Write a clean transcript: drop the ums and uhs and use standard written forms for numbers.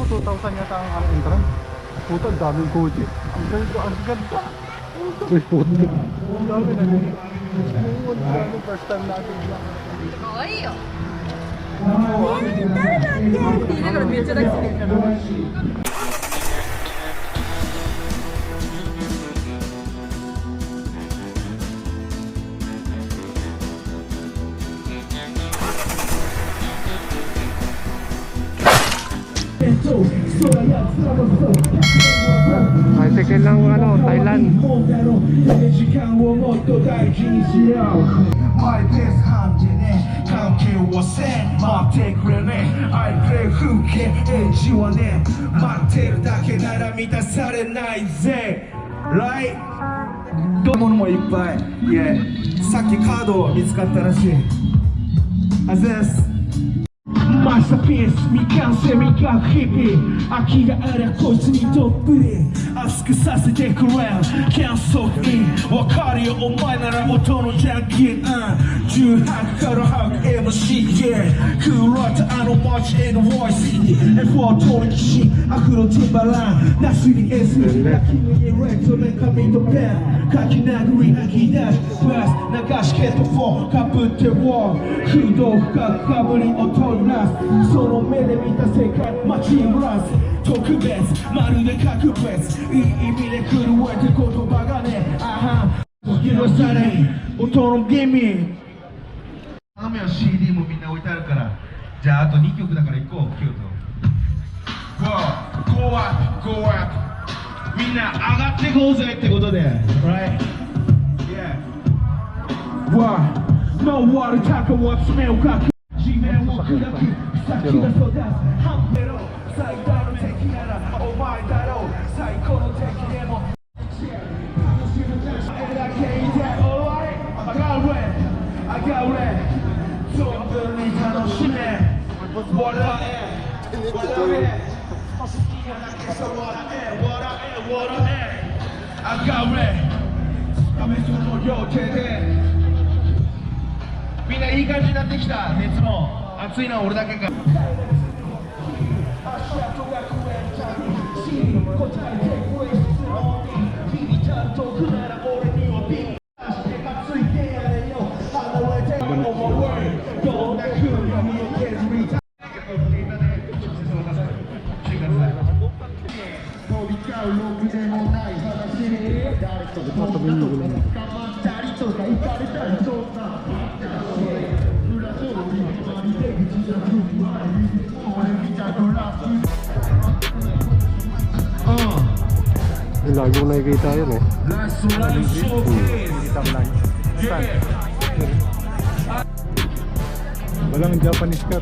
ko 2,000 yata ang entrance. Puta, daming kotse. Ang ganda, ang ganda. Uy, puta. Ang dami na rin. Ang dami, first time natin lang. Kawaii yo. 誰だっけって言いながらめっちゃ大好き。Bicycle lang ano, Thailand. My best hand でね関係はせん待ってくれね I play 風景エッジはね待ってるだけなら満たされないぜ Right どうものもいっぱい Yeah さっきカード見つかったらしいあざっすマスターピース未完成未確日々空きがありゃこいつにどっぷり熱くさせてくれキャンソルインわかるよお前なら音のジャンキー18から吐く MC Yeah クーラーとあの街へのボイス F4 と歴史溢のティンバランナスに S 君にレッドで紙とペン書き殴り吐き出すバス流しケット4かぶってウォーフード深くかぶり音になすその目で見た世界街揺らす特別まるで格別いい意味で震えて言葉がねあは許され音のギミ頼むよ CD もみんな置いてあるからじゃああと2曲だから行こう京都 Go up Go up みんな上がってこうぜってことで Right? Yeah 回る高は爪をかく地面を砕く先が育つ半ベロ最大の敵ならお前だろう最高の敵でも楽しむ絵だけいて Alright I got red I got red 存分に楽しめ笑え笑え好きなだけさ笑え笑え笑え I got red 試すの両手でみんないい感じになってきた熱も熱いのは俺だけかLagi mo nakikita yun eh. Kita mo lang. Saan? Walang Japanese car.